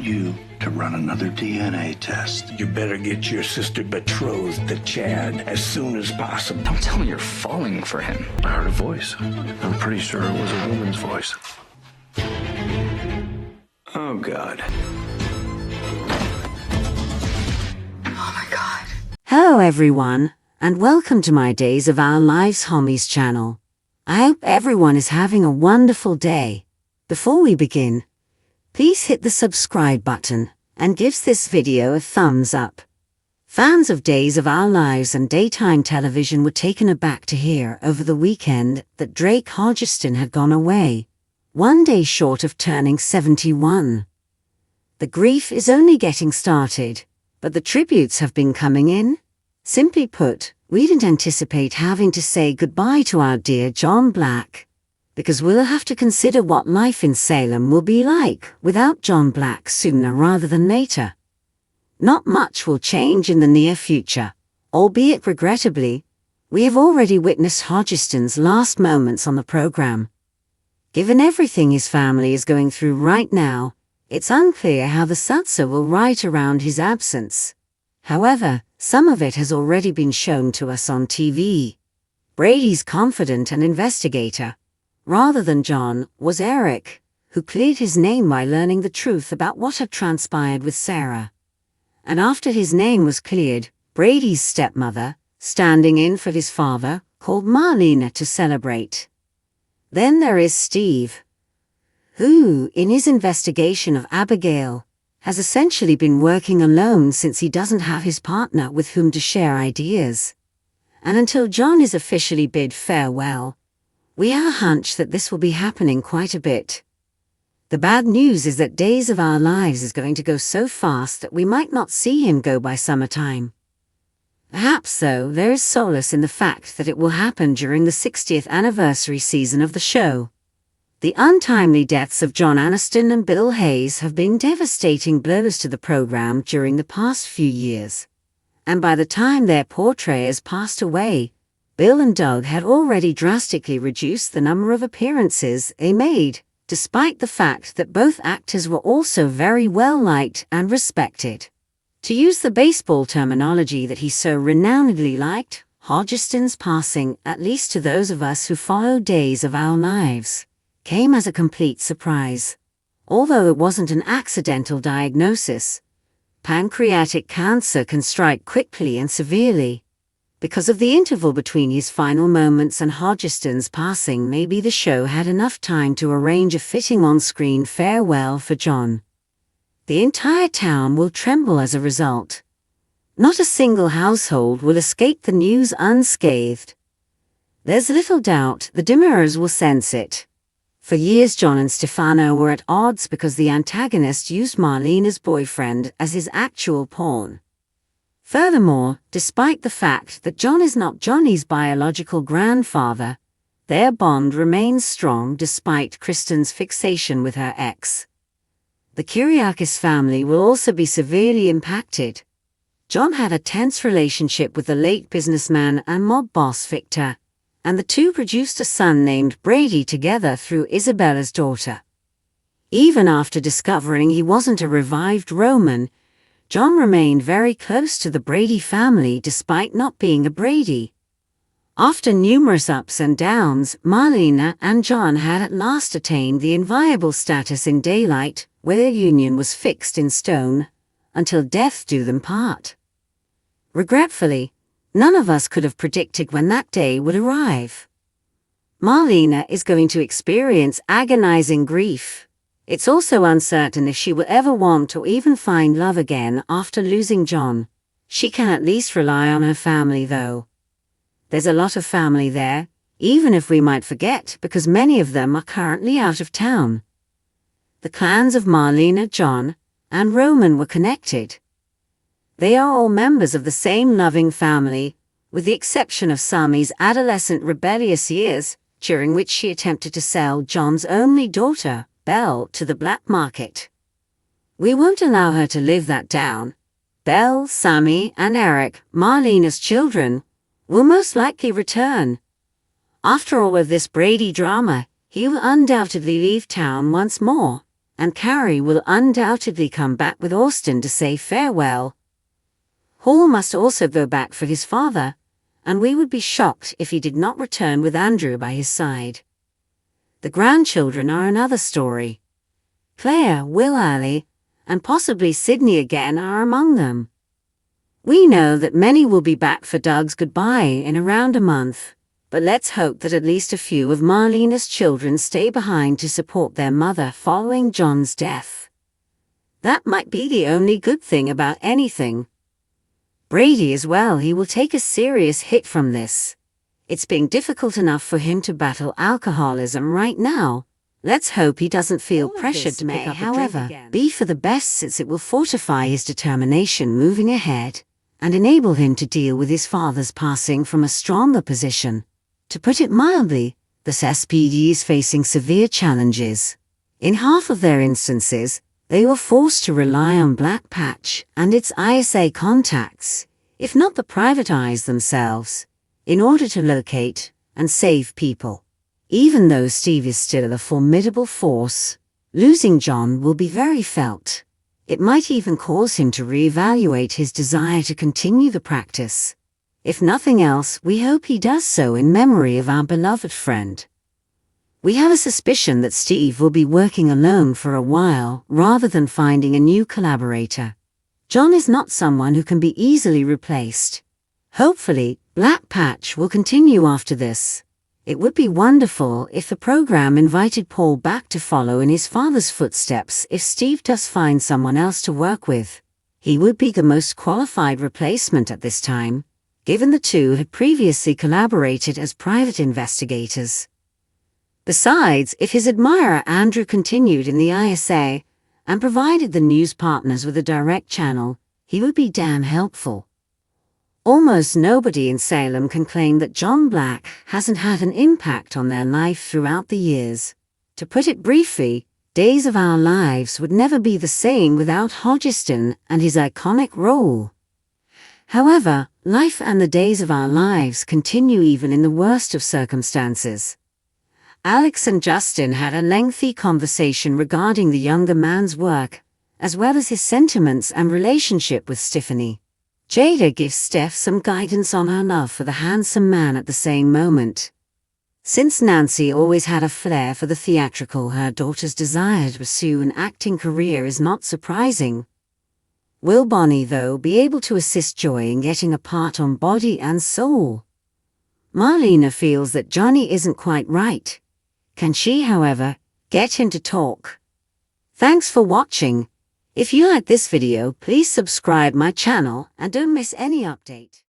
you to run another DNA test. You better get your sister betrothed to Chad as soon as possible. Don't tell me you're falling for him. I heard a voice. I'm pretty sure it was a woman's voice. Oh, God. Oh my God. Hello everyone, and welcome to my Days of Our Lives Homies channel. I hope everyone is having a wonderful day. Before we begin, please hit the subscribe button and give this video a thumbs up. Fans of Days of Our Lives and daytime television were taken aback to hear over the weekend that Drake Hodgeston had gone away, one day short of turning 71. The grief is only getting started, but the tributes have been coming in. Simply put, we didn't anticipate having to say goodbye to our dear John Black, because we'll have to consider what life in Salem will be like without John Black sooner rather than later. Not much will change in the near future, albeit regrettably, we have already witnessed Hodgeston's last moments on the program. Given everything his family is going through right now, it's unclear how the Sutsa will write around his absence. However, some of it has already been shown to us on TV. Brady's confidant and investigator, rather than John, was Eric, who cleared his name by learning the truth about what had transpired with Sarah. And after his name was cleared, Brady's stepmother, standing in for his father, called Marlena to celebrate. Then there is Steve, who, in his investigation of Abigail, has essentially been working alone since he doesn't have his partner with whom to share ideas. And until John is officially bid farewell, we have a hunch that this will be happening quite a bit. The bad news is that Days of Our Lives is going to go so fast that we might not see him go by summertime. Perhaps, though, there is solace in the fact that it will happen during the 60th anniversary season of the show. The untimely deaths of John Aniston and Bill Hayes have been devastating blows to the program during the past few years. And by the time their portrayers passed away, Bill and Doug had already drastically reduced the number of appearances they made, despite the fact that both actors were also very well liked and respected. To use the baseball terminology that he so renownedly liked, Hodgeston's passing, at least to those of us who follow Days of Our Lives, came as a complete surprise. Although it wasn't an accidental diagnosis, pancreatic cancer can strike quickly and severely. Because of the interval between his final moments and Hodgeston's passing, maybe the show had enough time to arrange a fitting on-screen farewell for John. The entire town will tremble as a result. Not a single household will escape the news unscathed. There's little doubt the Demers will sense it. For years John and Stefano were at odds because the antagonist used Marlena's boyfriend as his actual pawn. Furthermore, despite the fact that John is not Johnny's biological grandfather, their bond remains strong despite Kristen's fixation with her ex. The Kyriakis family will also be severely impacted. John had a tense relationship with the late businessman and mob boss Victor, and the two produced a son named Brady together through Isabella's daughter. Even after discovering he wasn't a revived Roman, John remained very close to the Brady family despite not being a Brady. After numerous ups and downs, Marlena and John had at last attained the inviolable status in daylight, where their union was fixed in stone, until death do them part. Regretfully, none of us could have predicted when that day would arrive. Marlena is going to experience agonizing grief. It's also uncertain if she will ever want or even find love again after losing John. She can at least rely on her family, though. There's a lot of family there, even if we might forget, because many of them are currently out of town. The clans of Marlena, John, and Roman were connected. They are all members of the same loving family, with the exception of Sami's adolescent rebellious years, during which she attempted to sell John's only daughter, Belle, to the black market. We won't allow her to live that down. Belle, Sami, and Eric, Marlena's children, will most likely return. After all of this Brady drama, he will undoubtedly leave town once more, and Carrie will undoubtedly come back with Austin to say farewell. Hall must also go back for his father, and we would be shocked if he did not return with Andrew by his side. The grandchildren are another story. Claire, Will Ali, and possibly Sydney again are among them. We know that many will be back for Doug's goodbye in around a month, but let's hope that at least a few of Marlena's children stay behind to support their mother following John's death. That might be the only good thing about anything. Brady as well, he will take a serious hit from this. It's being difficult enough for him to battle alcoholism right now. Let's hope he doesn't feel pressured to pick up a drink again. Be for the best, since it will fortify his determination moving ahead and enable him to deal with his father's passing from a stronger position. To put it mildly, the SPD is facing severe challenges. In half of their instances, they were forced to rely on Black Patch and its ISA contacts, if not the private eyes themselves, in order to locate and save people. Even though Steve is still a formidable force, losing John will be very felt. It might even cause him to reevaluate his desire to continue the practice. If nothing else, we hope he does so in memory of our beloved friend. We have a suspicion that Steve will be working alone for a while rather than finding a new collaborator. John is not someone who can be easily replaced. Hopefully, Black Patch will continue after this. It would be wonderful if the program invited Paul back to follow in his father's footsteps. If Steve does find someone else to work with, he would be the most qualified replacement at this time, given the two had previously collaborated as private investigators. Besides, if his admirer Andrew continued in the ISA and provided the news partners with a direct channel, he would be damn helpful. Almost nobody in Salem can claim that John Black hasn't had an impact on their life throughout the years. To put it briefly, Days of Our Lives would never be the same without Hodgeston and his iconic role. However, life and the days of our lives continue even in the worst of circumstances. Alex and Justin had a lengthy conversation regarding the younger man's work, as well as his sentiments and relationship with Stephanie. Jada gives Steph some guidance on her love for the handsome man at the same moment. Since Nancy always had a flair for the theatrical, her daughter's desire to pursue an acting career is not surprising. Will Bonnie, though, be able to assist Joy in getting a part on Body and Soul? Marlena feels that Johnny isn't quite right. Can she, however, get him to talk? Thanks for watching. If you like this video, please subscribe my channel and don't miss any update.